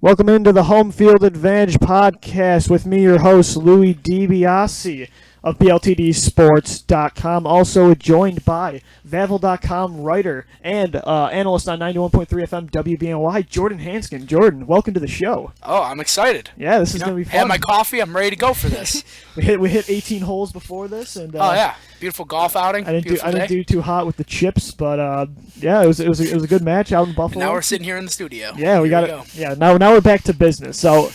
Welcome into the Home Field Advantage podcast with me, your host, Louie DiBiase of BLTDsports.com. Also joined by Vavel.com writer and analyst on 91.3 FM WBNY, Jordan Hansgen. Jordan, welcome to the show. Oh, I'm excited. Yeah, this is going to be fun. I had my coffee. I'm ready to go for this. we hit 18 holes before this, and oh yeah, beautiful golf outing. I didn't do too hot with the chips, but yeah, it was a good match out in Buffalo. And now we're sitting here in the studio. Yeah, we got it. Yeah, now we're back to business. So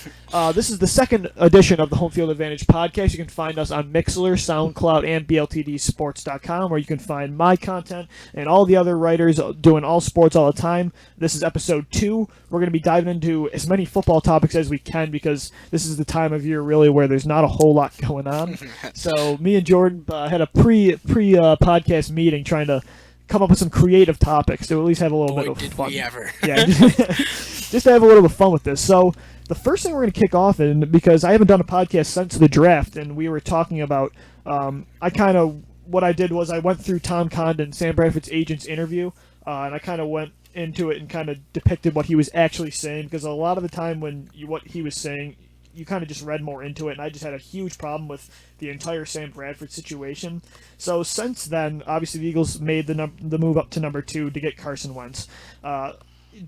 this is the second edition of the Home Field Advantage podcast. You can find us on Mixler, SoundCloud, and BLTDsports.com, where you can find my content and all the other writers doing all sports all the time. This is episode 2. We're going to be diving into as many football topics as we can because this is the time of year really where there's not a whole lot going on. So me and Jordan had a pre-podcast meeting trying to come up with some creative topics to at least have a little bit of fun. We ever. Yeah, just to have a little bit of fun with this. So the first thing we're going to kick off in, because I haven't done a podcast since the draft, and we were talking about, what I did was I went through Tom Condon, Sam Bradford's agent's interview, and I kind of went into it and kind of depicted what he was actually saying, because a lot of the time what he was saying, you kind of just read more into it, and I just had a huge problem with the entire Sam Bradford situation. So since then, obviously the Eagles made the move up to number 2 to get Carson Wentz.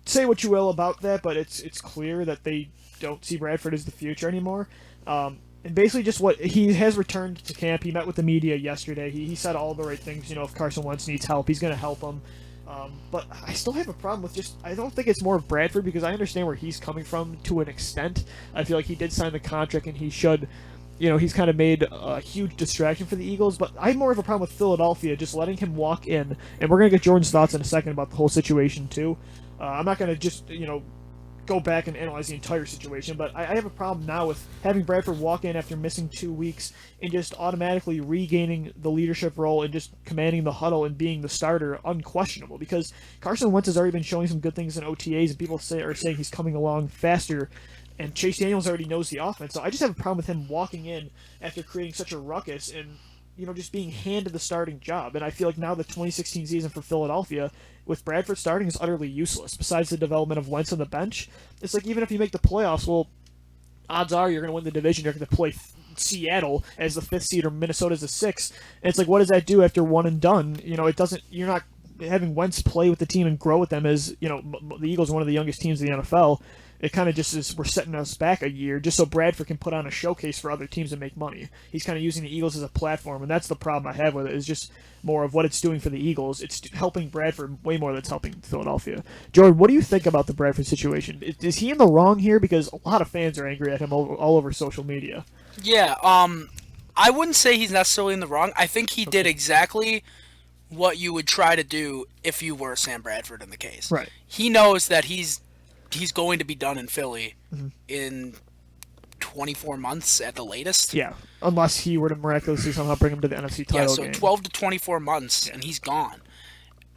Say what you will about that, but it's clear that they don't see Bradford as the future anymore. And basically just what he has returned to camp. He met with the media yesterday. He said all the right things. You know, if Carson Wentz needs help, he's going to help him. But I still have a problem with I don't think it's more of Bradford, because I understand where he's coming from to an extent. I feel like he did sign the contract and he should, he's kind of made a huge distraction for the Eagles. But I have more of a problem with Philadelphia just letting him walk in. And we're going to get Jordan's thoughts in a second about the whole situation too. I'm not going to just, go back and analyze the entire situation, but I have a problem now with having Bradford walk in after missing 2 weeks and just automatically regaining the leadership role and just commanding the huddle and being the starter unquestionable, because Carson Wentz has already been showing some good things in OTAs, and people are saying he's coming along faster, and Chase Daniels already knows the offense. So I just have a problem with him walking in after creating such a ruckus and just being handed the starting job. And I feel like now the 2016 season for Philadelphia, with Bradford starting, is utterly useless. Besides the development of Wentz on the bench, it's like even if you make the playoffs, well, odds are you're going to win the division. You're going to play Seattle as the 5th seed or Minnesota as the 6th. And it's like, what does that do after one and done? It doesn't. You're not having Wentz play with the team and grow with them as the Eagles are one of the youngest teams in the NFL. It kind of just is, we're setting us back a year just so Bradford can put on a showcase for other teams and make money. He's kind of using the Eagles as a platform, and that's the problem I have with it, is just more of what it's doing for the Eagles. It's helping Bradford way more than it's helping Philadelphia. Jordan, what do you think about the Bradford situation? Is he in the wrong here? Because a lot of fans are angry at him all over social media. Yeah, I wouldn't say he's necessarily in the wrong. I think he did exactly what you would try to do if you were Sam Bradford in the case. Right. He knows that he's going to be done in Philly in 24 months at the latest. Yeah, unless he were to miraculously somehow bring him to the NFC title game. 12 to 24 months, and he's gone.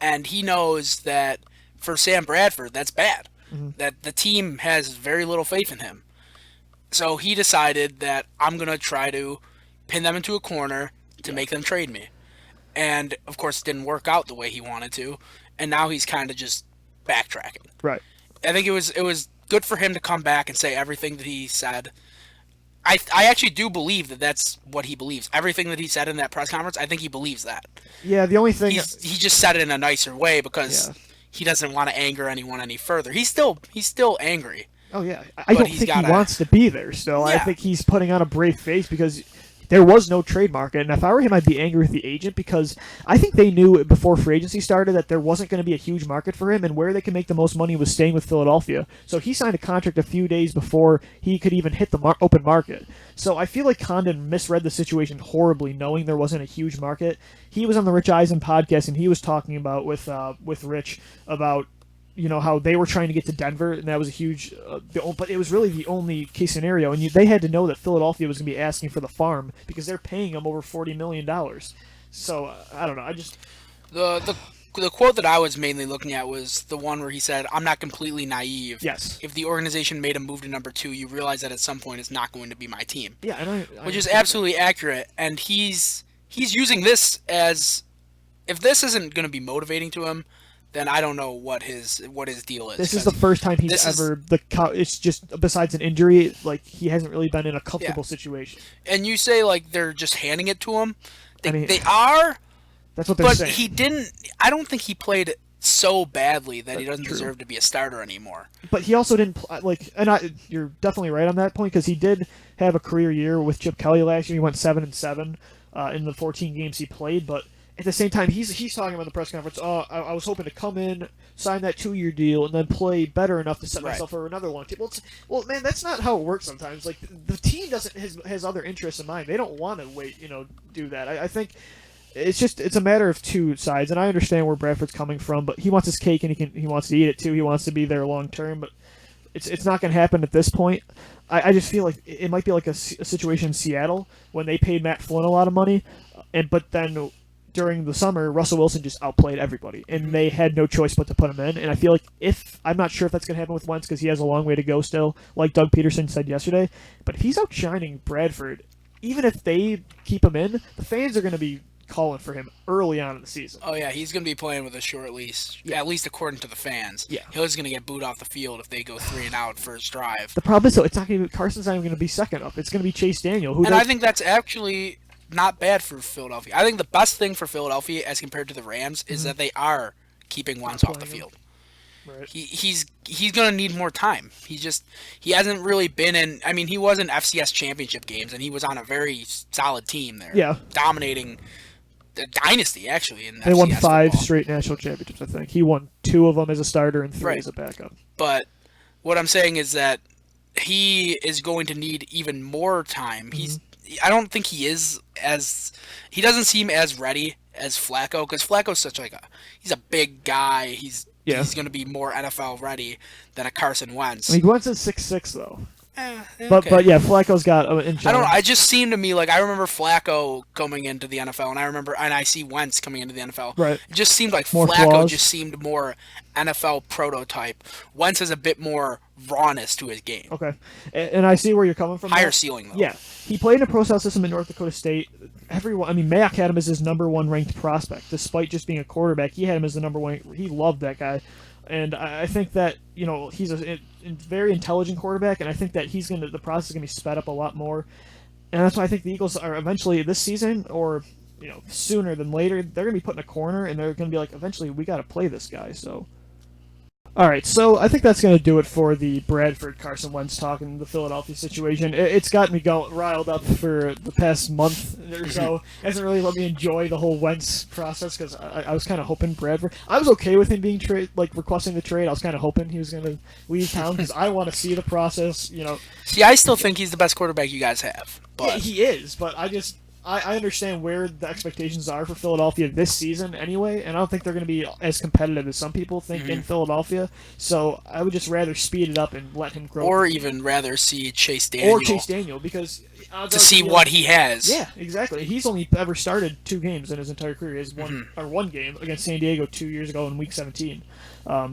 And he knows that for Sam Bradford, that's bad. That the team has very little faith in him. So he decided that I'm going to try to pin them into a corner to make them trade me. And, of course, it didn't work out the way he wanted to. And now he's kind of just backtracking. Right. I think it was good for him to come back and say everything that he said. I actually do believe that that's what he believes. Everything that he said in that press conference, I think he believes that. Yeah, the only thing... He just said it in a nicer way because he doesn't want to anger anyone any further. He's still angry. Oh, yeah. I don't think he wants to be there still. Yeah. I think he's putting on a brave face because there was no trade market. And if I were him, I'd be angry with the agent, because I think they knew before free agency started that there wasn't going to be a huge market for him, and where they could make the most money was staying with Philadelphia. So he signed a contract a few days before he could even hit the open market. So I feel like Condon misread the situation horribly, knowing there wasn't a huge market. He was on the Rich Eisen podcast, and he was talking about with Rich about how they were trying to get to Denver, and that was a huge but it was really the only case scenario, and they had to know that Philadelphia was going to be asking for the farm because they're paying them over $40 million. So I don't know. I just the quote that I was mainly looking at was the one where he said, "I'm not completely naive. Yes. If the organization made a move to number 2, you realize that at some point it's not going to be my team." Yeah, and which is absolutely accurate, and he's using this as, if this isn't going to be motivating to him, then I don't know what his deal is. This is the first time he's ever it's just besides an injury, like he hasn't really been in a comfortable situation. And you say like they're just handing it to him. They are. That's what they're saying. But he didn't. I don't think he played so badly that he doesn't deserve to be a starter anymore. But he also didn't you're definitely right on that point because he did have a career year with Chip Kelly last year. He went 7-7 in the 14 games he played, but at the same time, he's talking about the press conference. Oh, I was hoping to come in, sign that 2-year deal, and then play better enough to set myself for another one. Well, man, that's not how it works sometimes. Like the team has other interests in mind. They don't want to wait, do that. I think it's a matter of two sides, and I understand where Bradford's coming from, but he wants his cake and he wants to eat it too. He wants to be there long term, but it's not going to happen at this point. I just feel like it might be like a situation in Seattle when they paid Matt Flynn a lot of money, but then during the summer, Russell Wilson just outplayed everybody, and they had no choice but to put him in. And I feel like I'm not sure if that's going to happen with Wentz because he has a long way to go still, like Doug Peterson said yesterday. But if he's outshining Bradford, even if they keep him in, the fans are going to be calling for him early on in the season. Oh yeah, he's going to be playing with a short lease, at least according to the fans. Yeah, he's going to get booed off the field if they go 3-and-out first drive. The problem is though, Carson's not even going to be second up. It's going to be Chase Daniel. I think that's actually not bad for Philadelphia. I think the best thing for Philadelphia as compared to the Rams is that they are keeping Wentz off the field. Right. He's going to need more time. He hasn't really been in. I mean, he was in FCS championship games, and he was on a very solid team there. Yeah, dominating the dynasty actually. They won 5 straight national championships. I think he won 2 of them as a starter and 3 as a backup. But what I'm saying is that he is going to need even more time. I don't think he doesn't seem as ready as Flacco because Flacco's he's a big guy. He's going to be more NFL ready than a Carson Wentz. I mean, Wentz is 6'6" though. Okay. But yeah, Flacco's got. I don't know. It just seemed to me like I remember Flacco coming into the NFL, and I see Wentz coming into the NFL. Right. It just seemed like more Flacco flaws. just seemed more NFL prototype. Wentz has a bit more rawness to his game. Okay, and I see where you're coming from. Higher ceiling though. Yeah, he played in a pro-style system in North Dakota State. Mayock had him as his number 1 ranked prospect, despite just being a quarterback. He had him as the number 1. He loved that guy. And I think that, he's a very intelligent quarterback, and I think that the process is going to be sped up a lot more. And that's why I think the Eagles are eventually this season, or, sooner than later, they're going to be put in a corner, and they're going to be like, eventually, we got to play this guy, so. All right, so I think that's going to do it for the Bradford Carson Wentz talk and the Philadelphia situation. It's got me riled up for the past month or so. It hasn't really let me enjoy the whole Wentz process because I was kind of hoping Bradford. I was okay with him being requesting the trade. I was kind of hoping he was going to leave town because I want to see the process. See, I still think he's the best quarterback you guys have. But yeah, he is, but I understand where the expectations are for Philadelphia this season anyway, and I don't think they're going to be as competitive as some people think in Philadelphia. So I would just rather speed it up and let him grow. Or even rather see Chase Daniel. Because to see what he has. Yeah, exactly. He's only ever started 2 games in his entire career. He has one game against San Diego 2 years ago in Week 17.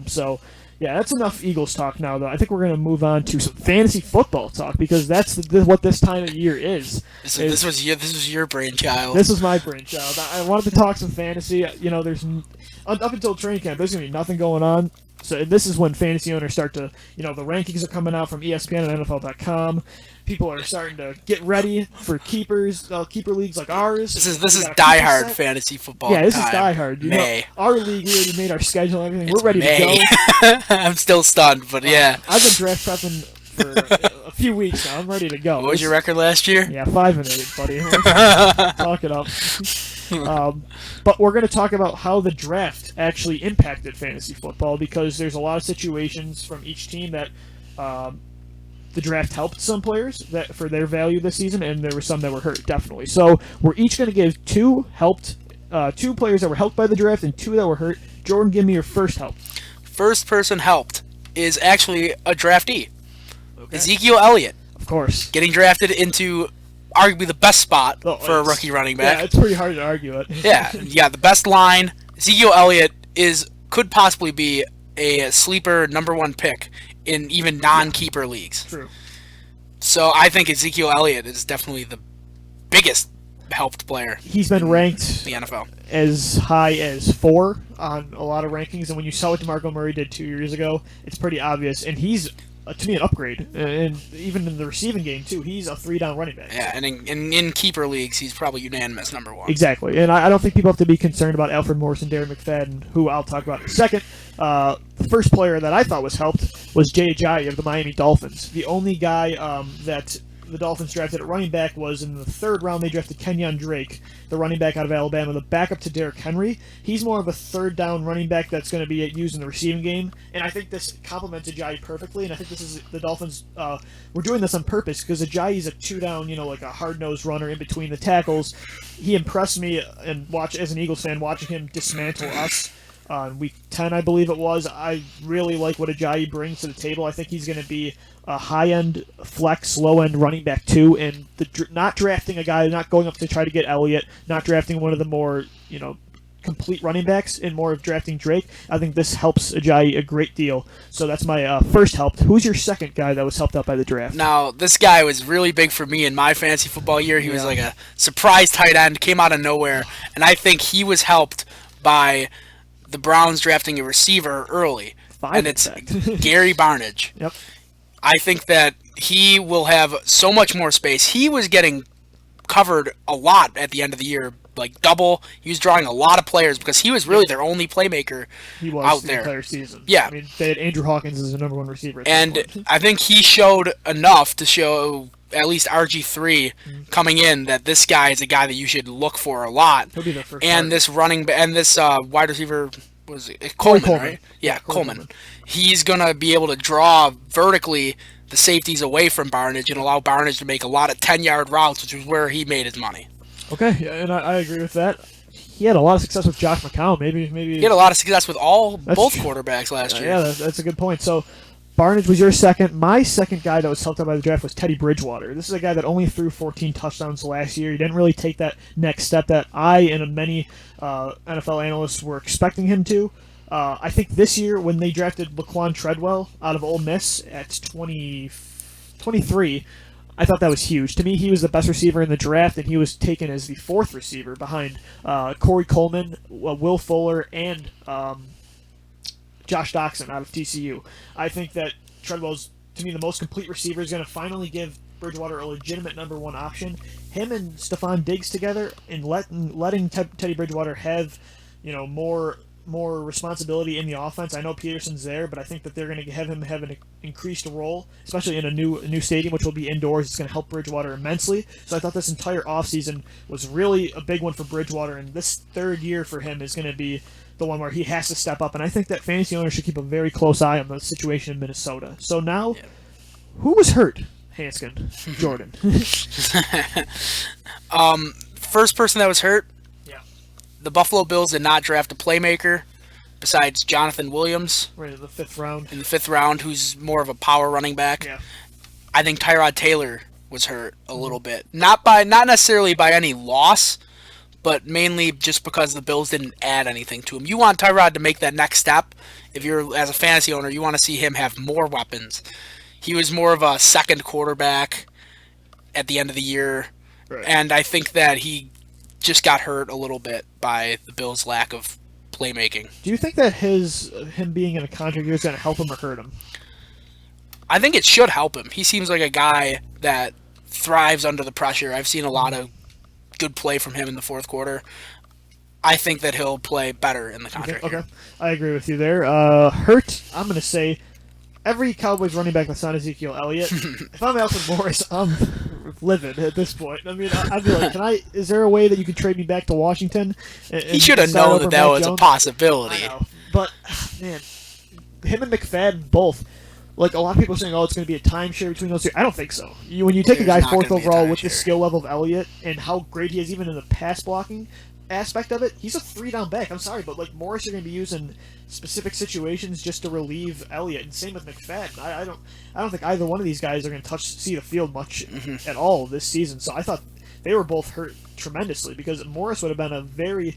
So. Yeah, that's enough Eagles talk now, though. I think we're going to move on to some fantasy football talk because that's what this time of year is. This was your brainchild. This was my brainchild. I wanted to talk some fantasy. There's up until training camp, there's going to be nothing going on. So this is when fantasy owners start to, the rankings are coming out from ESPN and NFL.com. People are starting to get ready for keeper leagues like ours. This is diehard fantasy football. Yeah, this time. Is diehard. Our league, we already made our schedule and everything. We're ready to go. I'm still stunned, but yeah. I've been draft prepping for a few weeks now. I'm ready to go. What was your record last year? Yeah, 5-8, buddy. Talk it up. But we're going to talk about how the draft actually impacted fantasy football because there's a lot of situations from each team that the draft helped some players for their value this season, and there were some that were hurt, definitely. So we're each going to give 2 players that were helped by the draft and 2 that were hurt. Jordan, give me your first help. First person helped is actually a draftee. Okay. Ezekiel Elliott. Of course. Getting drafted into arguably the best spot for a rookie running back. Yeah, it's pretty hard to argue it. yeah, the best line. Ezekiel Elliott could possibly be a sleeper number 1 pick in even non-keeper leagues. True. So I think Ezekiel Elliott is definitely the biggest helped player. He's been ranked in the NFL as high as 4 on a lot of rankings, and when you saw what DeMarco Murray did 2 years ago, it's pretty obvious. And he's, to me, an upgrade. And even in the receiving game, too, he's a 3-down running back. Yeah, and in keeper leagues, he's probably unanimous number 1. Exactly. And I don't think people have to be concerned about Alfred Morris and Darren McFadden, who I'll talk about in a second. The first player that I thought was helped was Jay Ajayi of the Miami Dolphins. The only guy that the Dolphins drafted at running back was in the 3rd round. They drafted Kenyon Drake, the running back out of Alabama, the backup to Derrick Henry. He's more of a 3rd-down running back that's going to be used in the receiving game, and I think this complements Ajayi perfectly. And I think this is the Dolphins. We're doing this on purpose because Ajayi's a 2-down, like a hard-nosed runner in between the tackles. He impressed me and as an Eagles fan, watching him dismantle us. Week 10, I believe it was. I really like what Ajayi brings to the table. I think he's going to be a high-end flex, low-end running back too, and not drafting a guy, not going up to try to get Elliott, not drafting one of the more, complete running backs, and more of drafting Drake. I think this helps Ajayi a great deal. So that's my first help. Who's your second guy that was helped out by the draft? Now, this guy was really big for me in my fantasy football year. He was like a surprise tight end, came out of nowhere, and I think he was helped by the Browns drafting a receiver early, and it's Gary Barnidge. Yep. I think that he will have so much more space. He was getting covered a lot at the end of the year, like double. He was drawing a lot of players because he was really their only playmaker out there. Entire season. Yeah. I mean, they had Andrew Hawkins as the number 1 receiver. And I think he showed enough to show at least RG3 coming in that this guy is a guy that you should look for a lot. He'll be their first and target. this wide receiver was it Coleman, right? Yeah, Coleman. He's gonna be able to draw vertically the safeties away from Barnidge and allow Barnidge to make a lot of 10-yard routes, which is where he made his money. Okay, yeah, and I agree with that. He had a lot of success with Josh McCown. Maybe he had a lot of success with both quarterbacks last year. Yeah, that's a good point. So Barnidge was your second. My second guy that was helped out by the draft was Teddy Bridgewater. This is a guy that only threw 14 touchdowns last year. He didn't really take that next step that I and many NFL analysts were expecting him to. I think this year when they drafted Laquan Treadwell out of Ole Miss at 23, I thought that was huge. To me, he was the best receiver in the draft, and he was taken as the 4th receiver behind Corey Coleman, Will Fuller, and Josh Doxson out of TCU. I think that Treadwell's, to me, the most complete receiver. Is going to finally give Bridgewater a legitimate number 1 option. Him and Stephon Diggs together, and letting Teddy Bridgewater have, more responsibility in the offense. I know Peterson's there, but I think that they're going to have him have an increased role, especially in a new stadium, which will be indoors. It's going to help Bridgewater immensely. So I thought this entire offseason was really a big one for Bridgewater, and this 3rd year for him is going to be the one where he has to step up. And I think that fantasy owners should keep a very close eye on the situation in Minnesota. So now, who was hurt? Hansgen. Jordan. First person that was hurt, the Buffalo Bills did not draft a playmaker besides Jonathan Williams. Right, in the 5th round. In the 5th round, who's more of a power running back. Yeah. I think Tyrod Taylor was hurt a little bit. Not necessarily by any loss, but mainly just because the Bills didn't add anything to him. You want Tyrod to make that next step. If you're, as a fantasy owner, you want to see him have more weapons. He was more of a second quarterback at the end of the year. Right. And I think that he just got hurt a little bit by the Bills' lack of playmaking. Do you think that him being in a contract year is going to help him or hurt him? I think it should help him. He seems like a guy that thrives under the pressure. I've seen a lot of good play from him in the 4th quarter. I think that he'll play better in the contract year. Okay, I agree with you there. Hurt, I'm going to say every Cowboys running back that's not Ezekiel Elliott. If I'm Alfred Morris, I'm livid at this point. I mean, I'd be like, is there a way that you could trade me back to Washington? He should have known that was a possibility. I know. But, man, him and McFadden both, like a lot of people are saying, it's going to be a timeshare between those two. I don't think so. When you take a guy 4th overall with the skill level of Elliott and how great he is even in the pass blocking aspect of it, he's a 3-down back. I'm sorry, but like Morris, you're going to be using specific situations just to relieve Elliott, and same with McFadden. I don't think either one of these guys are going to see the field much at all this season. So I thought they were both hurt tremendously because Morris would have been a very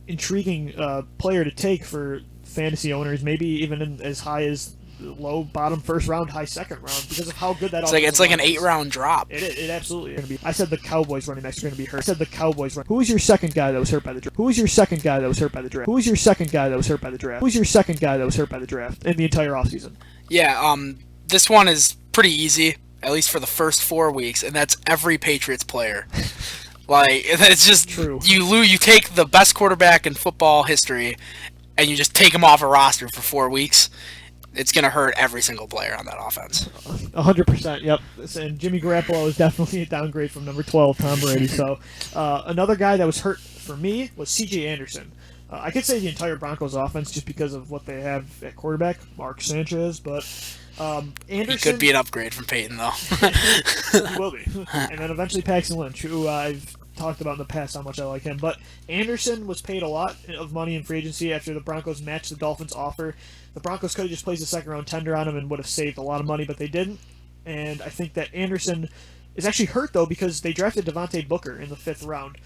intriguing player to take for fantasy owners, maybe even as high as low bottom first round, high second round because of how good that. It's like an 8-round drop. It absolutely is going to be. I said the Cowboys running backs are going to be hurt. I said the Cowboys run. Who was your second guy that was hurt by the draft? Who was your second guy that was hurt by the draft? Who was your second guy that was hurt by the draft? Who was your second guy that was hurt by the draft in the entire offseason? Yeah, this one is pretty easy, at least for the first 4 weeks, and that's every Patriots player. Like, it's just true. You take the best quarterback in football history, and you just take him off a roster for 4 weeks. It's going to hurt every single player on that offense. 100%, yep. And Jimmy Garoppolo is definitely a downgrade from number 12, Tom Brady. So another guy that was hurt for me was C.J. Anderson. I could say the entire Broncos offense just because of what they have at quarterback, Mark Sanchez, but Anderson... He could be an upgrade from Peyton, though. He will be. And then eventually Paxton Lynch, who I've talked about in the past how much I like him. But Anderson was paid a lot of money in free agency after the Broncos matched the Dolphins' offer. The Broncos could have just placed a second-round tender on him and would have saved a lot of money, but they didn't. And I think that Anderson is actually hurt, though, because they drafted Devontae Booker in the 5th round,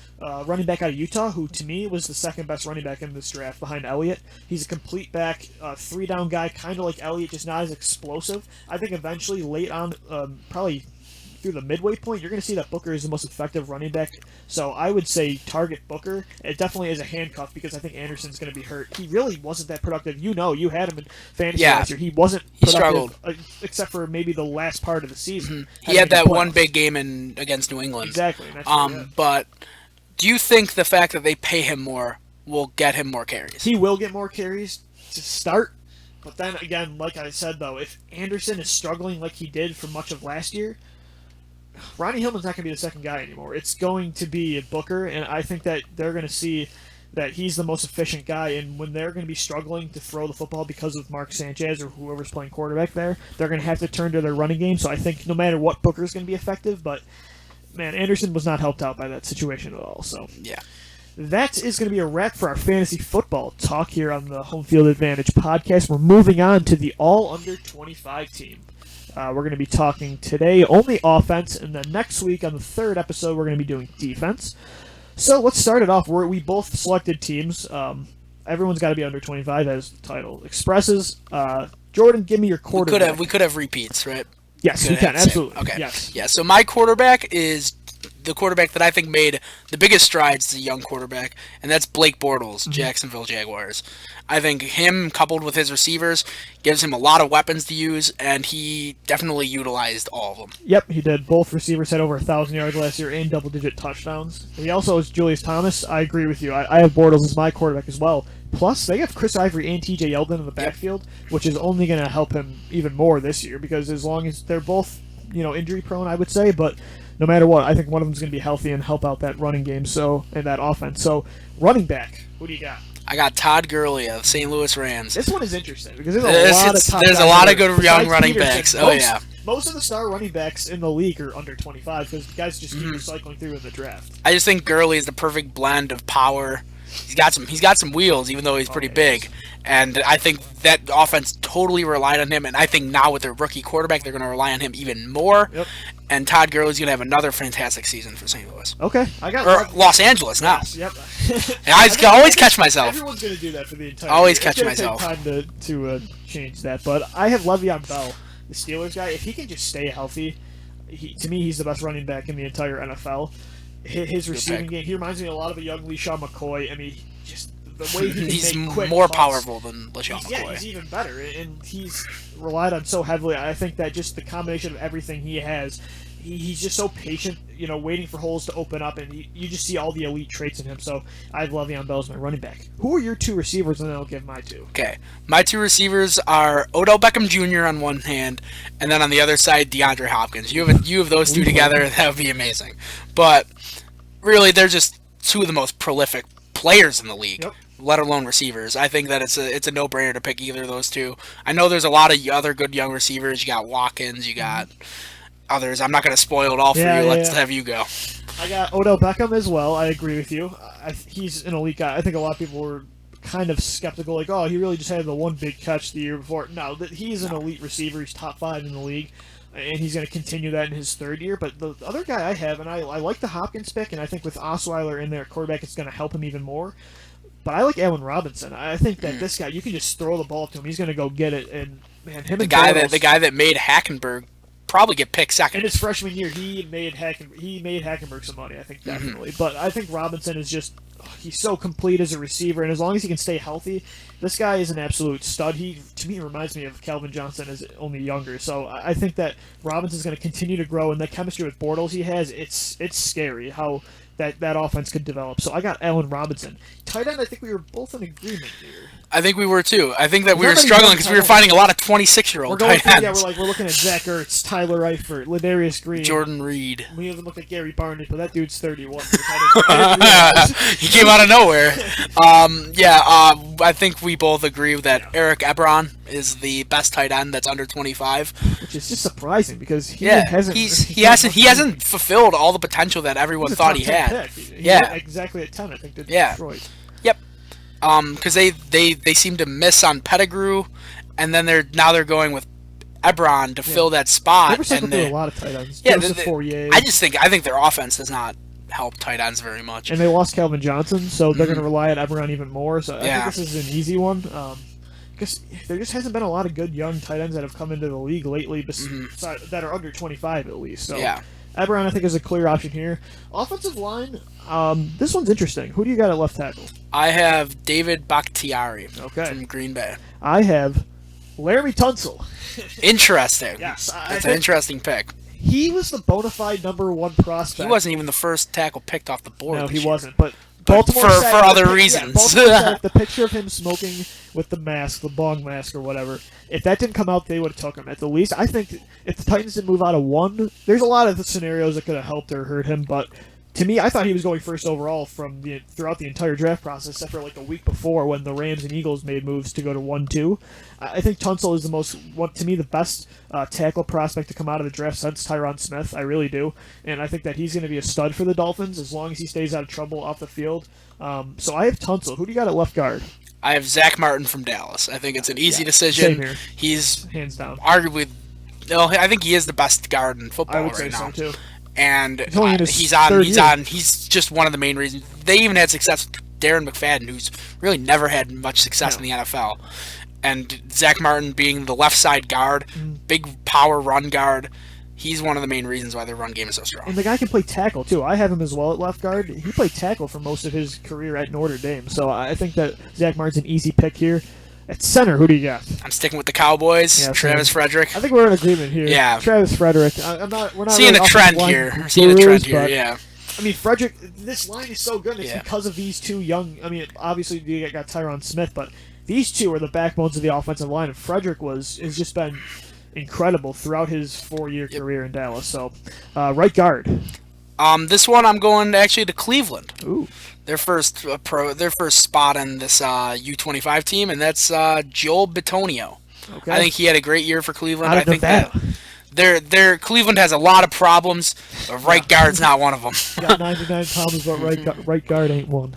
running back out of Utah, who, to me, was the second-best running back in this draft behind Elliott. He's a complete back, 3-down guy, kind of like Elliott, just not as explosive. I think eventually, late on, probably through the midway point, you're going to see that Booker is the most effective running back. So I would say target Booker. It definitely is a handcuff because I think Anderson's going to be hurt. He really wasn't that productive. You had him in fantasy last year. He wasn't productive, struggled. Except for maybe the last part of the season. Mm-hmm. He had that one big game against New England. Exactly. But do you think the fact that they pay him more will get him more carries? He will get more carries to start. But then again, like I said, though, if Anderson is struggling like he did for much of last year, Ronnie Hillman's not going to be the second guy anymore. It's going to be Booker, and I think that they're going to see that he's the most efficient guy, and when they're going to be struggling to throw the football because of Mark Sanchez or whoever's playing quarterback there, they're going to have to turn to their running game. So I think no matter what, Booker's going to be effective, but, man, Anderson was not helped out by that situation at all. So yeah. That is going to be a wrap for our fantasy football talk here on the Home Field Advantage podcast. We're moving on to the all-under-25 team. We're going to be talking today only offense, and then next week on the 3rd episode, we're going to be doing defense. So let's start it off. We both selected teams. Everyone's got to be under 25, as the title expresses. Jordan, give me your quarterback. We could have repeats, right? Yes, we can. Absolutely. Okay. Yes. Yeah, so my quarterback is the quarterback that I think made the biggest strides as a young quarterback, and that's Blake Bortles, Jacksonville Jaguars. I think him, coupled with his receivers, gives him a lot of weapons to use, and he definitely utilized all of them. Yep, he did. Both receivers had over 1,000 yards last year and double-digit touchdowns. He also is Julius Thomas. I agree with you. I have Bortles as my quarterback as well. Plus, they have Chris Ivory and TJ Yeldon in the backfield, which is only going to help him even more this year, because as long as they're both, injury-prone, I would say, but no matter what, I think one of them is going to be healthy and help out that running game and that offense. So, running back, who do you got? I got Todd Gurley of St. Louis Rams. This one is interesting because there's a lot of good young running backs. Most of the star running backs in the league are under 25 because guys just keep recycling through in the draft. I just think Gurley is the perfect blend of power. He's got some wheels, even though he's pretty big. And I think that offense totally relied on him. And I think now with their rookie quarterback, they're going to rely on him even more. Yep. And Todd Gurley's going to have another fantastic season for St. Louis. Okay, Los Angeles now. Yes, yep. I always catch myself. Everyone's going to do that for the entire. Always catch myself. Take time to change that, but I have Le'Veon Bell, the Steelers guy. If he can just stay healthy, to me he's the best running back in the entire NFL. His receiving game, he reminds me a lot of a young LeSean McCoy. I mean, just the way he's make quick more cuts. Powerful than LeSean McCoy. Yeah, he's even better, and he's relied on so heavily. I think that just the combination of everything he has, he's just so patient, waiting for holes to open up, and you just see all the elite traits in him. So I have Le'Veon Bell as my running back. Who are your two receivers, and then I'll give my two. Okay, my two receivers are Odell Beckham Jr. on one hand, and then on the other side, DeAndre Hopkins. You have those two together, that would be amazing. But really, they're just two of the most prolific players in the league. Yep. Let alone receivers. I think that it's a no-brainer to pick either of those two. I know there's a lot of other good young receivers. You got Watkins, you got others. I'm not going to spoil it all for you. Let's have you go. I got Odell Beckham as well. I agree with you. He's an elite guy. I think a lot of people were kind of skeptical, like, oh, he really just had the one big catch the year before. No, he's an elite receiver. He's top 5 in the league, and he's going to continue that in his 3rd year. But the other guy I have, and I like the Hopkins pick, and I think with Osweiler in there at quarterback, it's going to help him even more. But I like Allen Robinson. I think that this guy, you can just throw the ball to him. He's going to go get it, and Man, him the and guy Bortles, that made Hackenberg probably get picked second. in his freshman year, he made Hackenberg some money, I think, definitely. But I think Robinson is just, he's so complete as a receiver, and as long as he can stay healthy, this guy is an absolute stud. He, to me, reminds me of Calvin Johnson, as only younger. So I think that Robinson's going to continue to grow, and the chemistry with Bortles he has, it's scary how that offense could develop. So I got Allen Robinson. Tight end, I think we were both in agreement here. I think we were too. I think that we were Nobody struggling knows because we were finding a lot of 26-year-old tight ends. We're looking at Zach Ertz, Tyler Eifert, Ladarius Green, Jordan Reed. We even looked at Gary Barnett, but that dude's 31. He came out of nowhere. I think we both agree that Eric Ebron is the best tight end that's under 25. Which is just surprising because he hasn't fulfilled all the potential that everyone thought he had. Exactly at 10, I think. Detroit. Yep. Because they seem to miss on Pettigrew, and then they're going with Ebron to fill that spot. They were a lot of tight ends. Yeah, I think their offense does not help tight ends very much. And they lost Calvin Johnson, so they're going to rely on Ebron even more. So I think this is an easy one. Because there just hasn't been a lot of good young tight ends that have come into the league lately that are under 25 at least. So Ebron, I think, is a clear option here. Offensive line, this one's interesting. Who do you got at left tackle? I have David Bakhtiari from Green Bay. I have Laramie Tunsil. Interesting. Yes. That's an interesting pick. He was the bona fide number one prospect. He wasn't even the first tackle picked off the board. No, he wasn't. But Baltimore for other reasons. Baltimore the picture of him smoking with the mask, the bong mask or whatever, if that didn't come out, they would have took him. At the least, I think if the Titans didn't move out of one, there's a lot of scenarios that could have helped or hurt him, but to me, I thought he was going first overall throughout the entire draft process, except for like a week before when the Rams and Eagles made moves to go to 1-2. I think Tunsil is the best tackle prospect to come out of the draft since Tyron Smith. I really do, and I think that he's going to be a stud for the Dolphins as long as he stays out of trouble off the field. So I have Tunsil. Who do you got at left guard? I have Zach Martin from Dallas. I think it's an easy decision. Same here. He's hands down. Arguably, I think he is the best guard in football right now. I would say so too. And he's just one of the main reasons. They even had success with Darren McFadden, who's really never had much success in the NFL. And Zach Martin being the left side guard, big power run guard, he's one of the main reasons why their run game is so strong. And the guy can play tackle too. I have him as well at left guard. He played tackle for most of his career at Notre Dame. So I think that Zach Martin's an easy pick here. At center, who do you got? I'm sticking with the Cowboys. Yeah, Travis Frederick. I think we're in agreement here. Yeah, Travis Frederick. We're not seeing really a trend here. We're seeing a trend here. Yeah. I mean, Frederick. This line is so good. It's because of these two young. I mean, obviously you got Tyron Smith, but these two are the backbones of the offensive line. And Frederick has just been incredible throughout his 4-year career in Dallas. So, right guard. This one I'm going actually to Cleveland. Ooh. Their first spot on this U25 team, and that's Joel Bitonio. Okay. I think he had a great year for Cleveland. I think that their Cleveland has a lot of problems, but right guard's not one of them. Got 99 problems, but right guard ain't one.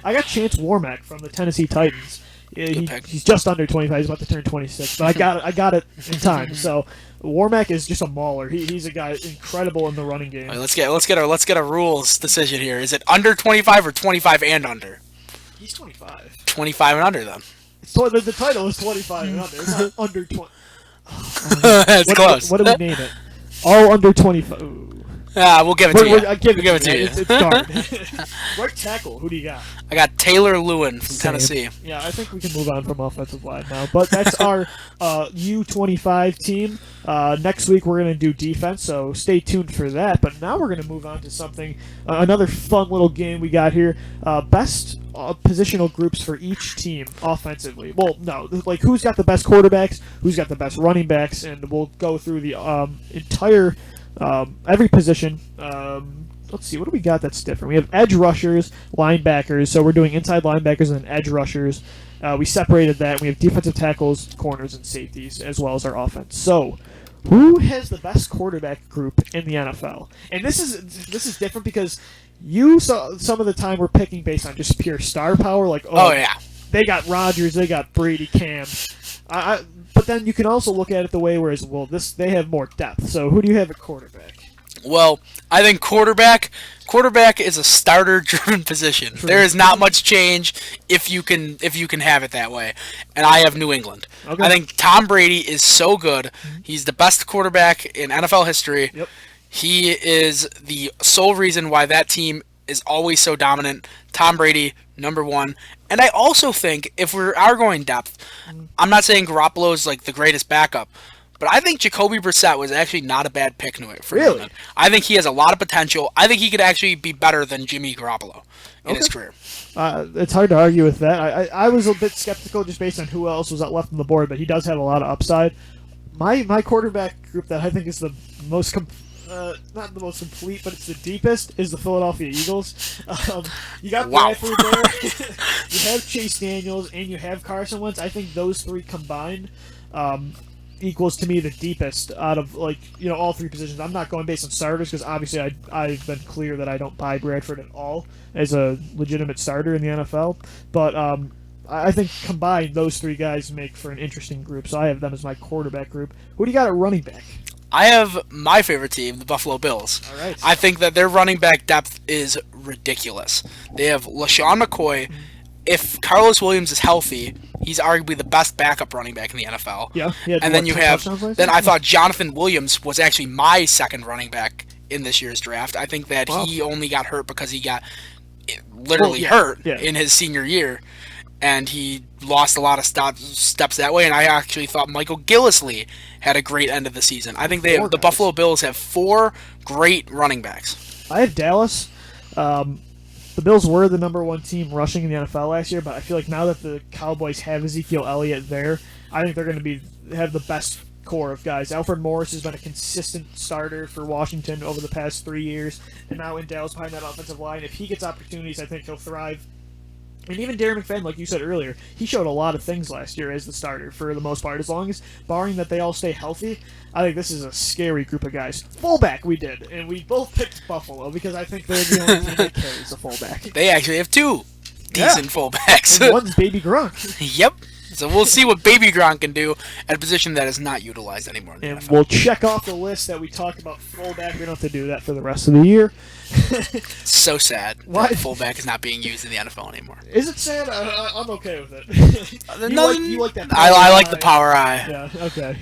I got Chance Warmack from the Tennessee Titans. He's just under 25. He's about to turn 26, but I got it in time. So Warmack is just a mauler. He's a guy incredible in the running game. Right, let's get a rules decision here. Is it under 25 or 25 and under? He's 25. 25 and under then. So the title is 25 and under. It's not under 20. That's close. What do we name it? All under 25. Ooh. We'll give it to you. I'll give it to you. It's guard. Right tackle. Who do you got? I got Taylor Lewin from Tennessee. Yeah, I think we can move on from offensive line now. But that's our U25 team. Next week we're going to do defense, so stay tuned for that. But now we're going to move on to something, another fun little game we got here. Best positional groups for each team offensively. Well, no, like who's got the best quarterbacks, who's got the best running backs, and we'll go through the entire every position. Let's see, what do we got that's different? We have edge rushers, linebackers, so we're doing inside linebackers and edge rushers. We separated that. We have defensive tackles, corners, and safeties, as well as our offense. So, who has the best quarterback group in the NFL? And this is different because some of the time we're picking based on just pure star power, like they got Rodgers, they got Brady, Cam. But then you can also look at it the way they have more depth. So who do you have at quarterback? Well, I think quarterback, Quarterback is a starter-driven position. True. There is not much change if you can have it that way. And I have New England. Okay. I think Tom Brady is so good. He's the best quarterback in NFL history. Yep. He is the sole reason why that team is always so dominant. Tom Brady, number one. And I also think if we are going depth, I'm not saying Garoppolo is like the greatest backup, but I think Jacoby Brissett was actually not a bad pick for New England. I think he has a lot of potential. I think he could actually be better than Jimmy Garoppolo in his career. It's hard to argue with that. I was a bit skeptical just based on who else was left on the board, but he does have a lot of upside. My quarterback group that I think is the most not the most complete, but it's the deepest, is the Philadelphia Eagles. You got Bradford there, you have Chase Daniels, and you have Carson Wentz. I think those three combined equals to me the deepest out of all three positions. I'm not going based on starters because obviously I've been clear that I don't buy Bradford at all as a legitimate starter in the NFL. But I think combined those three guys make for an interesting group. So I have them as my quarterback group. Who do you got at running back? I have my favorite team, the Buffalo Bills. All right. I think that their running back depth is ridiculous. They have LaShawn McCoy. If Carlos Williams is healthy, he's arguably the best backup running back in the NFL. Yeah. And then you have. Then I thought Jonathan Williams was actually my second running back in this year's draft. I think that he only got hurt because he got literally hurt in his senior year, and he lost a lot of steps that way. And I actually thought Michael Gillislee had a great end of the season. I think the Buffalo Bills have 4 great running backs. I have Dallas. The Bills were the number 1 team rushing in the NFL last year, but I feel like now that the Cowboys have Ezekiel Elliott there, I think they're going to have the best core of guys. Alfred Morris has been a consistent starter for Washington over the past 3 years, and now in Dallas behind that offensive line. If he gets opportunities, I think he'll thrive. And even Darren McFadden, like you said earlier, he showed a lot of things last year as the starter for the most part. As long as, barring that they all stay healthy, I think this is a scary group of guys. Fullback we did, and we both picked Buffalo because I think they're the only team that carries a fullback. They actually have 2 decent fullbacks. And one's Baby Gronk. Yep. So we'll see what Baby Gronk can do at a position that is not utilized anymore in the NFL. We'll check off the list that we talked about fullback. We don't have to do that for the rest of the year. So sad that fullback is not being used in the NFL anymore. Is it sad? I'm okay with it. You like that? I like the power eye. Yeah. Okay.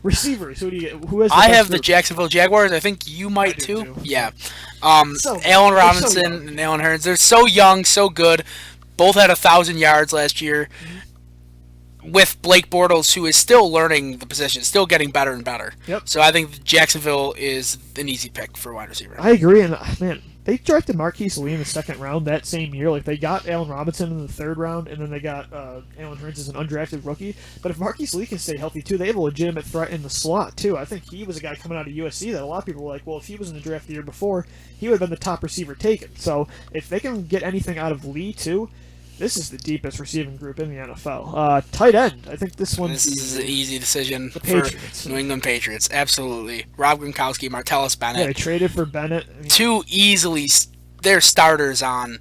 Receivers. Who do you get? Who has? I have the Jacksonville Jaguars. I think you might too. Yeah. Allen Robinson and Allen Hurns. They're so young, so good. Both had 1,000 yards last year. With Blake Bortles, who is still learning the position, still getting better and better. Yep. So I think Jacksonville is an easy pick for wide receiver. I agree, and man, they drafted Marquise Lee in the 2nd round that same year. Like, they got Allen Robinson in the 3rd round, and then they got Allen Hurns as an undrafted rookie. But if Marquise Lee can stay healthy, too, they have a legitimate threat in the slot, too. I think he was a guy coming out of USC that a lot of people were like, well, if he was in the draft the year before, he would have been the top receiver taken. So if they can get anything out of Lee, too, this is the deepest receiving group in the NFL. Tight end. I think this is an easy decision for Patriots. New England Patriots. Absolutely. Rob Gronkowski, Martellus Bennett. Yeah, they traded for Bennett. Two easily their starters on.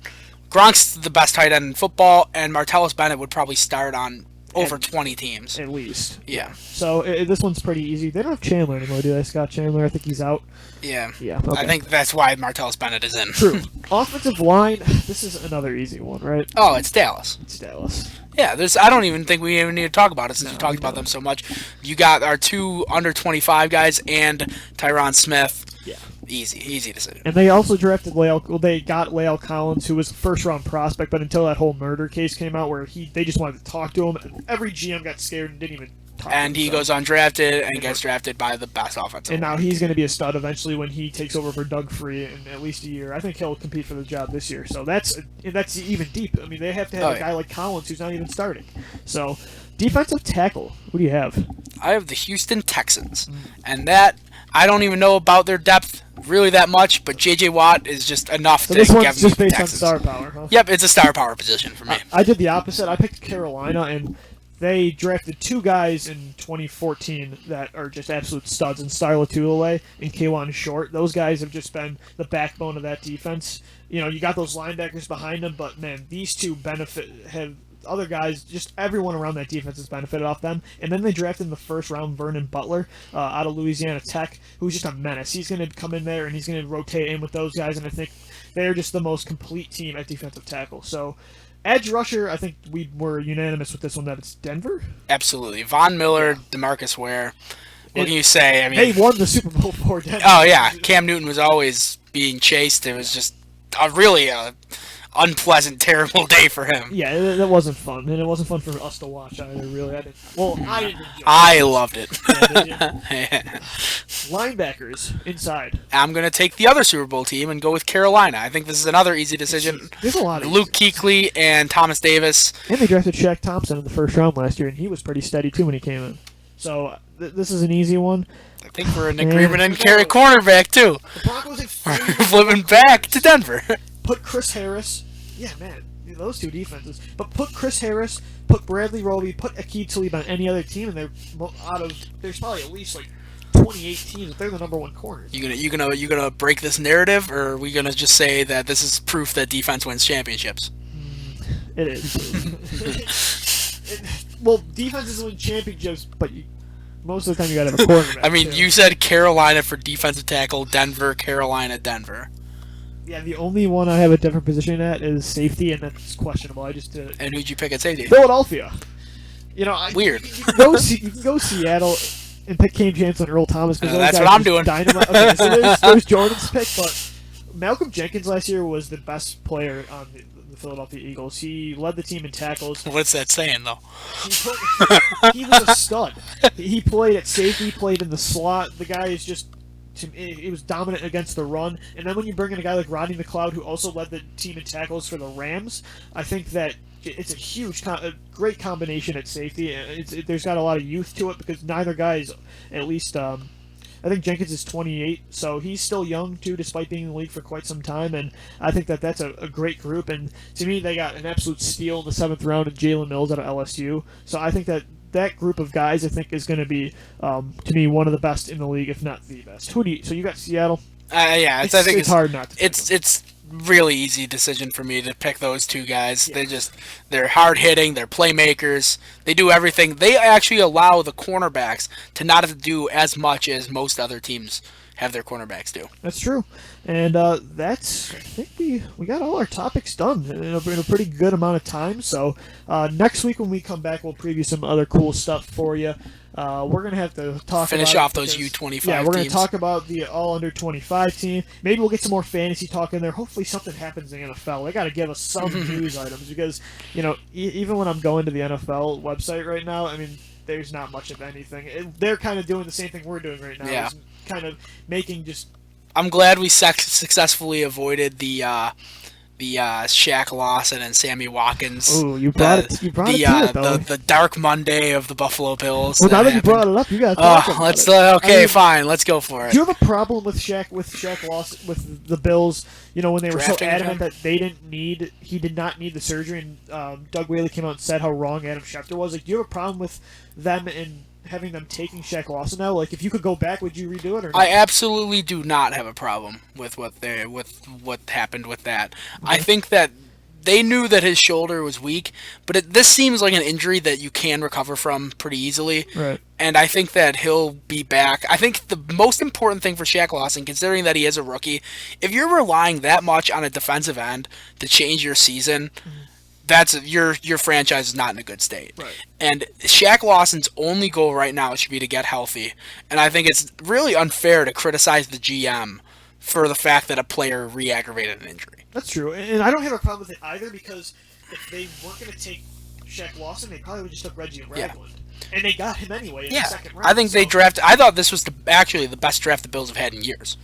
Gronk's the best tight end in football, and Martellus Bennett would probably start on over 20 teams. At least. Yeah. So this one's pretty easy. They don't have Chandler anymore, do they? Scott Chandler, I think he's out. Yeah. Yeah. Okay. I think that's why Martellus Bennett is in. True. Offensive line, this is another easy one, right? Oh, it's Dallas. It's Dallas. Yeah, I don't even think we even need to talk about it since we talked about them so much. You got our 2 under 25 guys and Tyron Smith. Yeah. Easy decision. And they also drafted they got La'el Collins, who was a first-round prospect, but until that whole murder case came out where they just wanted to talk to him, every GM got scared and didn't even talk and to him. he goes undrafted and gets drafted by the best offensive. And now he's going to be a stud eventually when he takes over for Doug Free in at least a year. I think he'll compete for the job this year. So that's even deep. I mean, they have to have a guy like Collins who's not even starting. So defensive tackle, what do you have? I have the Houston Texans. And that, I don't even know about their depth really that much, but J.J. Watt is just enough to this get one's me just based Texans. on star power, huh? Yep, it's a star power position for me. I did the opposite. I picked Carolina, and they drafted 2 guys in 2014 that are just absolute studs, in Starla Tulele and K'Wan Short. Those guys have just been the backbone of that defense. You know, you got those linebackers behind them, but man, these 2 other guys, just everyone around that defense has benefited off them. And then they drafted in the first round Vernon Butler out of Louisiana Tech, who's just a menace. He's going to come in there and he's going to rotate in with those guys, and I think they're just the most complete team at defensive tackle. So, edge rusher, I think we were unanimous with this one that it's Denver. Absolutely. Von Miller, DeMarcus Ware. What can you say? I mean, they won the Super Bowl for Denver. Oh, yeah. Cam Newton was always being chased. It was just really a unpleasant, terrible day for him. Yeah, that wasn't fun. And it wasn't fun for us to watch either, really. I didn't enjoy it. I loved it. Yeah. Linebackers inside. I'm going to take the other Super Bowl team and go with Carolina. I think this is another easy decision. There's a lot of Luke Kuechly and Thomas Davis. And they drafted Shaq Thompson in the first round last year, and he was pretty steady, too, when he came in. So this is an easy one. I think we're in agreement and carry cornerback, too. The Broncos We're flipping back to Denver. Put Chris Harris. Yeah, man. Those two defenses. But put Chris Harris, put Bradley Roby, put Aqib Talib on any other team, and there's probably at least like 28 teams. They're the number one corners. You gonna break this narrative, or are we gonna just say that this is proof that defense wins championships? It is. Well, defenses win championships, but most of the time you gotta have a quarterback. I mean, too. you said Carolina for defensive tackle, Denver, Carolina, Denver. Yeah, the only one I have a different position at is safety, and that's questionable. I just did it. And who'd you pick at safety? Philadelphia. Weird. You can go Seattle and pick Kane Chancellor and Earl Thomas. That's what I'm doing. Dynamite. Okay, so there's Jordan's pick, but Malcolm Jenkins last year was the best player on the Philadelphia Eagles. He led the team in tackles. What's that saying, though? He was a stud. He played at safety. He played in the slot. The guy is just... He was dominant against the run, and then when you bring in a guy like Rodney McLeod, who also led the team in tackles for the Rams, I think that it's a great combination at safety. There's got a lot of youth to it because neither guy is, at least, I think Jenkins is 28, so he's still young too, despite being in the league for quite some time. And I think that that's a great group. And to me, they got an absolute steal in the 7th round of Jalen Mills out of LSU. So I think that group of guys, I think, is going to be, to me, one of the best in the league, if not the best. So you got Seattle? Yeah, I think it's hard not to. It's really easy decision for me to pick those two guys. Yeah. They're hard hitting, they're playmakers, they do everything. They actually allow the cornerbacks to not have to do as much as most other teams have their cornerbacks do. That's true. And I think we got all our topics done in a pretty good amount of time. So next week when we come back, we'll preview some other cool stuff for you. We're going to have to finish off those U25 Yeah, we're going to teams. talk about the all-under-25 team. Maybe we'll get some more fantasy talk in there. Hopefully something happens in the NFL. They got to give us some news items because, even when I'm going to the NFL website right now, I mean, there's not much of anything. They're kind of doing the same thing we're doing right now. Yeah. Kind of making just... I'm glad we successfully avoided the Shaq Lawson and Sammy Watkins. Oh, you brought it to it, though. The Dark Monday of the Buffalo Bills. Well, now that you brought it up, you got to talk about it. Fine, let's go for it. Do you have a problem with Shaq Lawson with the Bills? When they were Drafting so adamant that he did not need the surgery, and Doug Whaley came out and said how wrong Adam Schefter was. Like, do you have a problem with them and having them taking Shaq Lawson now? Like, if you could go back, would you redo it or not? I absolutely do not have a problem with what happened with that. Okay. I think that they knew that his shoulder was weak, but this seems like an injury that you can recover from pretty easily. Right. And I think that he'll be back. I think the most important thing for Shaq Lawson, considering that he is a rookie, if you're relying that much on a defensive end to change your season, that's your franchise is not in a good state. Right. And Shaq Lawson's only goal right now should be to get healthy. And I think it's really unfair to criticize the GM for the fact that a player re-aggravated an injury. That's true. And I don't have a problem with it either because if they weren't going to take Shaq Lawson, they probably would just took Reggie Ragland. Yeah. And they got him anyway in the second round. I think they drafted... I thought this was actually the best draft the Bills have had in years.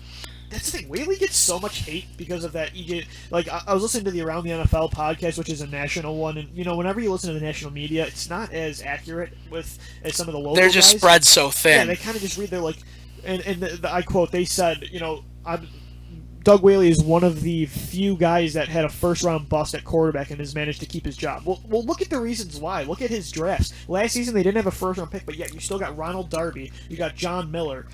That's the thing. Whaley gets so much hate because of that. Like, I was listening to the Around the NFL podcast, which is a national one, and whenever you listen to the national media, it's not as accurate as some of the local They're just guys. spread so thin. Yeah, they kind of just read. They're like, and I quote. They said, Doug Whaley is one of the few guys that had a first-round bust at quarterback and has managed to keep his job. Well, look at the reasons why. Look at his drafts. Last season, they didn't have a first-round pick, but yet you still got Ronald Darby. You got John Miller.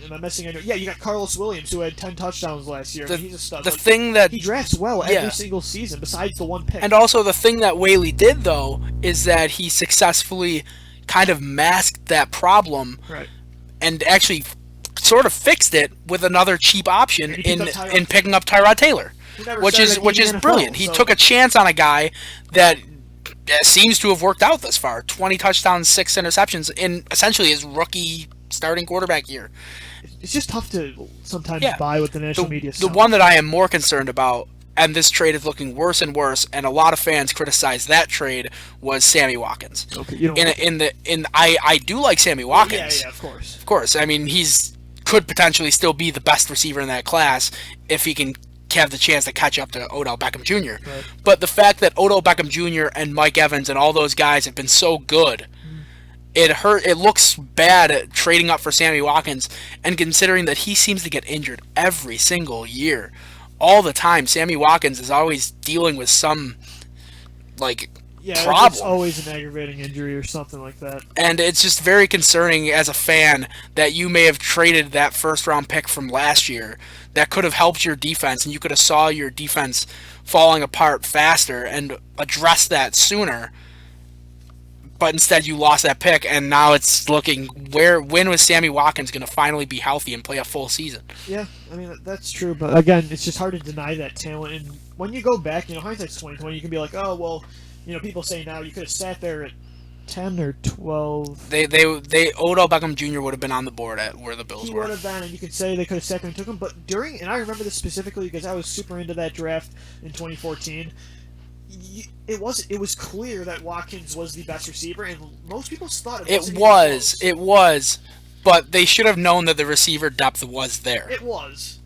Am I missing any? Yeah, you got Carlos Williams, who had 10 touchdowns last year. He's a stud. The thing that he drafts well every single season, besides the one pick. And also the thing that Whaley did, though, is that he successfully kind of masked that problem, right, and actually sort of fixed it with another cheap option in picking up Tyrod Taylor, which is brilliant. He took a chance on a guy that seems to have worked out thus far. 20 touchdowns, 6 interceptions in essentially his rookie starting quarterback year. It's just tough to sometimes buy with the national media. The one that I am more concerned about, and this trade is looking worse and worse, and a lot of fans criticize that trade, was Sammy Watkins. Okay, I do like Sammy Watkins. Yeah, of course. Of course. I mean, could potentially still be the best receiver in that class if he can have the chance to catch up to Odell Beckham Jr. Right. But the fact that Odell Beckham Jr. and Mike Evans and all those guys have been so good, it looks bad trading up for Sammy Watkins, and considering that he seems to get injured every single year. All the time, Sammy Watkins is always dealing with some problem. It's always an aggravating injury or something like that. And it's just very concerning as a fan that you may have traded that first-round pick from last year that could have helped your defense, and you could have saw your defense falling apart faster and addressed that sooner. But instead you lost that pick, and now it's looking when was Sammy Watkins going to finally be healthy and play a full season? Yeah, I mean, that's true, but again, it's just hard to deny that talent. And when you go back, hindsight's 20/20, you can be like, oh, well, people say now you could have sat there at 10 or 12. Odell Beckham Jr. would have been on the board at where the Bills were. He would have been, and you could say they could have sat there and took him, but and I remember this specifically because I was super into that draft in 2014. It was clear that Watkins was the best receiver, and most people thought it was, but they should have known that the receiver depth was there. It was.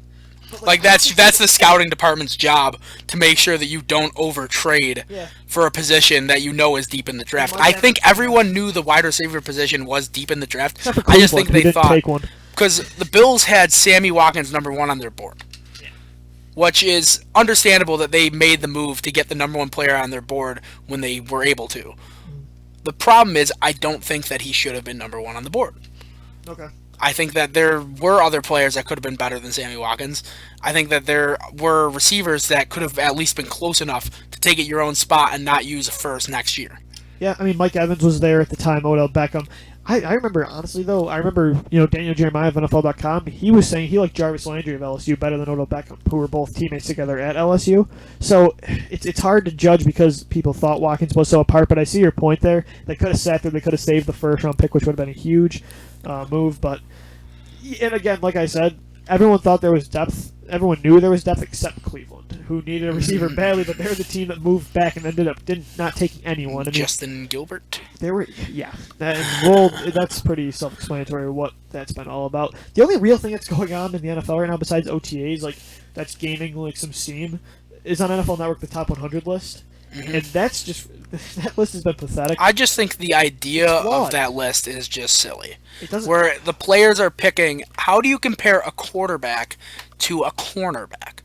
Like that's the scouting department's job to make sure that you don't overtrade for a position that is deep in the draft. I think everyone knew the wide receiver position was deep in the draft. I just think they thought because the Bills had Sammy Watkins number 1 on their board. Which is understandable that they made the move to get the number 1 player on their board when they were able to. The problem is, I don't think that he should have been number 1 on the board. Okay. I think that there were other players that could have been better than Sammy Watkins. I think that there were receivers that could have at least been close enough to take it your own spot and not use a first next year. Yeah, I mean, Mike Evans was there at the time, Odell Beckham. I remember, honestly, though, Daniel Jeremiah of NFL.com, he was saying he liked Jarvis Landry of LSU better than Odell Beckham, who were both teammates together at LSU. So it's hard to judge because people thought Watkins was so apart, but I see your point there. They could have sat there, they could have saved the first-round pick, which would have been a huge move. And again, like I said, everyone thought there was depth. Everyone knew there was depth except Cleveland, who needed a receiver badly, but they're the team that moved back and ended up not taking anyone. Justin Gilbert. That's pretty self-explanatory what that's been all about. The only real thing that's going on in the NFL right now, besides OTAs, that's gaining some steam, is on NFL Network the top 100 list, and that's just that list has been pathetic. I just think the idea of that list is just silly. Where the players are picking, how do you compare a quarterback to a cornerback?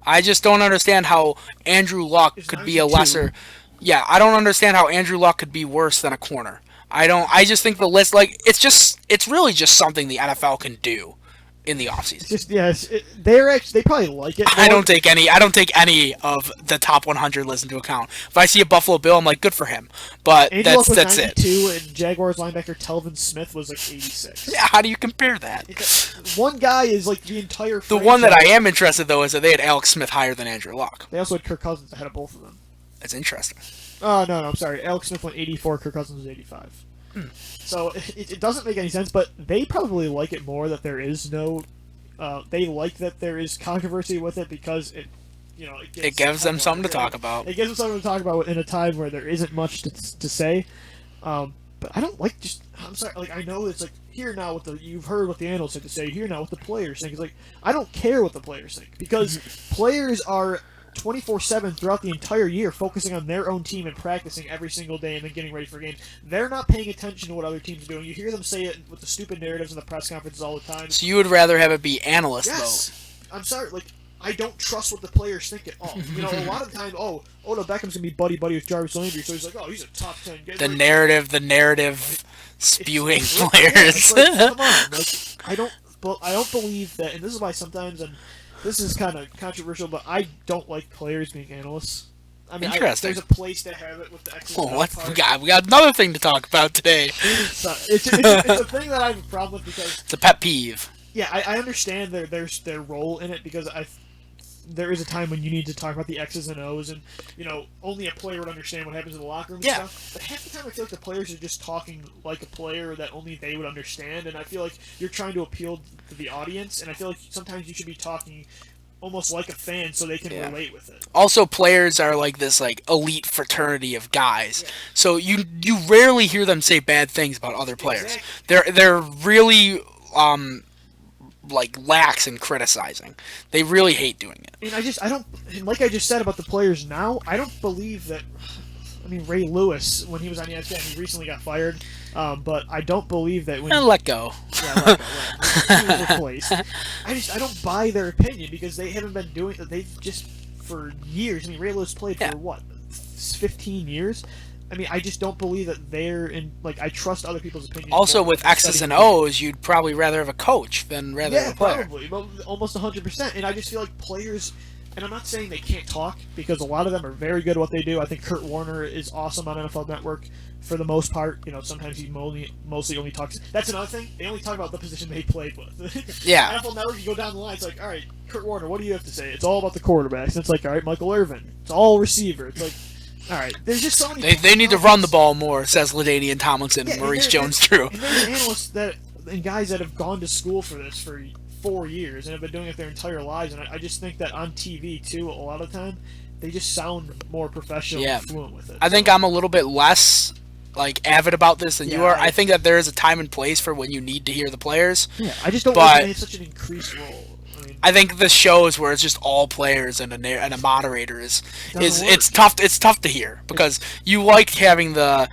I just don't understand how Andrew Luck could be a lesser. Yeah, I don't understand how Andrew Luck could be worse than a corner. I just think the list, it's really just something the NFL can do in the offseason. They probably like it. I don't take any of the top 100 list into account. If I see a Buffalo Bill, I'm like, good for him. But Andrew Luck was that's 92, it. And Jaguars linebacker Telvin Smith was 86. Yeah, how do you compare that? One guy is the entire franchise. The one that I am interested, though, is that they had Alex Smith higher than Andrew Luck. They also had Kirk Cousins ahead of both of them. That's interesting. Oh, no, I'm sorry. Alex Smith went 84, Kirk Cousins was 85. So it doesn't make any sense, but they probably like it more that there is no... they like that there is controversy with it because it gives them something to talk about. It gives them something to talk about in a time where there isn't much to say. But I don't like just... I'm sorry, I know it's hear now what you've heard what the analysts have to say, hear now what the players think. It's I don't care what the players think because players are 24/7 throughout the entire year focusing on their own team and practicing every single day and then getting ready for games. They're not paying attention to what other teams are doing. You hear them say it with the stupid narratives in the press conferences all the time. So you would rather have it be analysts, though? I'm sorry, I don't trust what the players think at all. A lot of the time, Odell Beckham's gonna be buddy with Jarvis Landry, so he's he's a top 10 guy. The narrative spewing players. Come on, I don't don't believe that, and this is why sometimes, and this is kind of controversial, but I don't like players being analysts. I mean, Interesting. There's a place to have it with the X's and O's part. We got another thing to talk about today. So, it's a thing that I have a problem with because it's a pet peeve. Yeah, I understand their role in it because there is a time when you need to talk about the X's and O's, and only a player would understand what happens in the locker room and stuff. But half the time, I feel like the players are just talking like a player that only they would understand, and I feel like you're trying to appeal to the audience, and I feel like sometimes you should be talking almost like a fan so they can relate with it. Also, players are like this elite fraternity of guys, so you rarely hear them say bad things about other players. Exactly. They're really lax in criticizing. They really hate doing it. And I don't, like I just said about the players now, I don't believe that. I mean, Ray Lewis, when he was on ESPN, he recently got fired, but I don't believe that when... And let go. Yeah, let go. He was replaced. I don't buy their opinion because they haven't been doing it. They've just, for years, I mean, Ray Lewis played for, 15 years? I mean, I just don't believe that they're in... I trust other people's opinions. Also, with X's and O's, you'd probably rather have a coach than rather have a player. Yeah, probably. But almost 100%. And I just feel like players... And I'm not saying they can't talk, because a lot of them are very good at what they do. I think Kurt Warner is awesome on NFL Network for the most part. Sometimes he mostly only talks... That's another thing. They only talk about the position they played with. Yeah. NFL Network, you go down the line, it's like, all right, Kurt Warner, what do you have to say? It's all about the quarterbacks. And it's like, all right, Michael Irvin. It's all receiver. It's like, all right, there's just so many... They need to run the ball more, says LaDainian Tomlinson and Maurice Jones-Drew. And there's analysts and guys that have gone to school for this for 4 years and have been doing it their entire lives, and I just think that on TV too, a lot of the time they just sound more professional and fluent with it. I think I'm a little bit less avid about this than you are. I think that there is a time and place for when you need to hear the players. Yeah, I just don't think they have such an increased role. I think the shows where it's just all players and a moderator is it's tough to hear because you like having the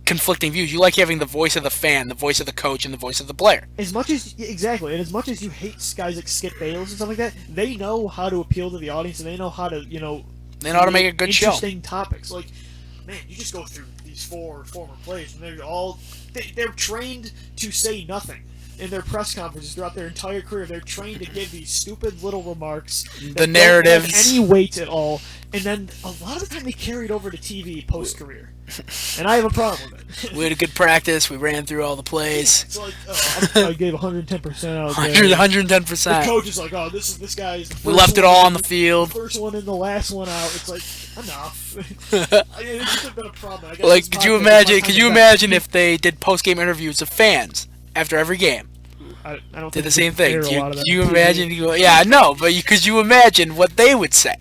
conflicting views. You like having the voice of the fan, the voice of the coach, and the voice of the player. As much as you hate guys like Skip Bayless and stuff like that, they know how to appeal to the audience, and they know how to they know how to make a good show. Interesting topics. Man, you just go through these 4 former players, and they're trained to say nothing. In their press conferences throughout their entire career, they're trained to give these stupid little remarks. The narratives. Don't have any weight at all. And then a lot of the time they carry it over to TV post-career. And I have a problem with it. We had a good practice. We ran through all the plays. It's like, I gave 110% out there. 110%. The coach is like, this guy's... We left it all on the field. The first one in, the last one out. It's like, enough. It's just been a problem. Could you imagine if they did post-game interviews of fans after every game? I don't did think the same thing. Do you imagine? Yeah, no, but could you imagine what they would say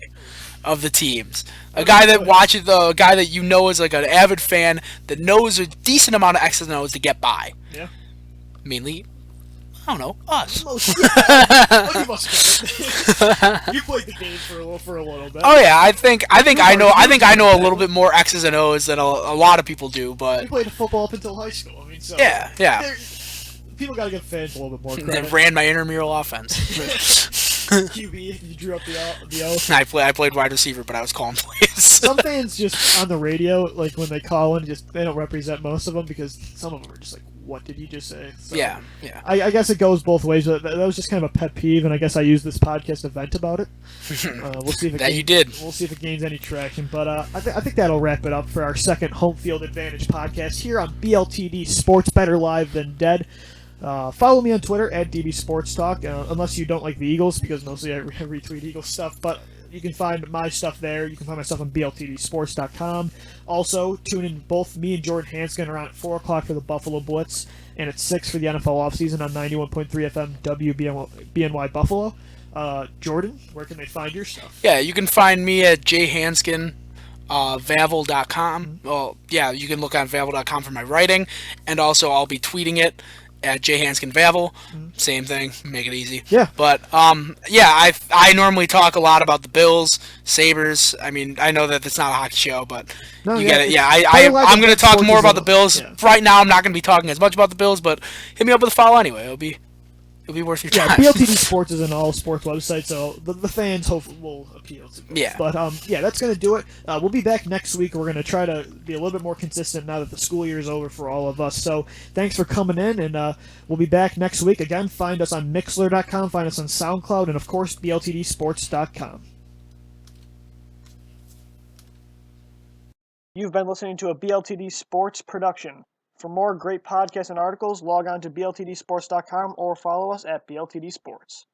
of the teams? A guy that watches a guy that is an avid fan that knows a decent amount of X's and O's to get by. Yeah. Mainly, I don't know, us. You played the game for a little bit. Oh yeah, I think I know a little bit more X's and O's than a lot of people do, but you played football up until high school. I mean, so yeah. People gotta give fans a little bit more credit. They ran my intramural offense. QB, you drew up the O. I played wide receiver, but I was calling plays. Some fans just on the radio, when they call in, they don't represent most of them because some of them are just like, "What did you just say?" So, yeah. I guess it goes both ways. But that was just kind of a pet peeve, and I guess I used this podcast to vent about it. We'll see if you did. We'll see if it gains any traction. But I think that'll wrap it up for our second Home Field Advantage podcast here on BLTD Sports Better Live Than Dead. Follow me on Twitter at DB Sports Talk, unless you don't like the Eagles, because mostly I retweet Eagles stuff, but you can find my stuff there. You can find my stuff on BLTDsports.com. Also, tune in. Both me and Jordan Hansgen are on at 4 o'clock for the Buffalo Blitz, and at 6 for the NFL offseason on 91.3 FM WBNY Buffalo. Jordan, where can they find your stuff? Yeah, you can find me at jhansgen. Vavel.com. Well, yeah, you can look on Vavel.com for my writing, and also I'll be tweeting it at jhansgenvavel. Same thing, make it easy. Yeah. But I normally talk a lot about the Bills, Sabres. I mean, I know that it's not a hockey show, but you get it. Yeah, I'm going to talk more about the Bills. Yeah. Right now, I'm not going to be talking as much about the Bills, but hit me up with a follow anyway. It'll be It'll be worth your Yeah, time. BLTD Sports is an all-sports website, so the fans hopefully will appeal to both. Yeah. But, yeah, that's going to do it. We'll be back next week. We're going to try to be a little bit more consistent now that the school year is over for all of us. So thanks for coming in, and we'll be back next week. Again, find us on Mixler.com, find us on SoundCloud, and, of course, BLTDsports.com. You've been listening to a BLTD Sports production. For more great podcasts and articles, log on to BLTDsports.com or follow us at BLTD Sports.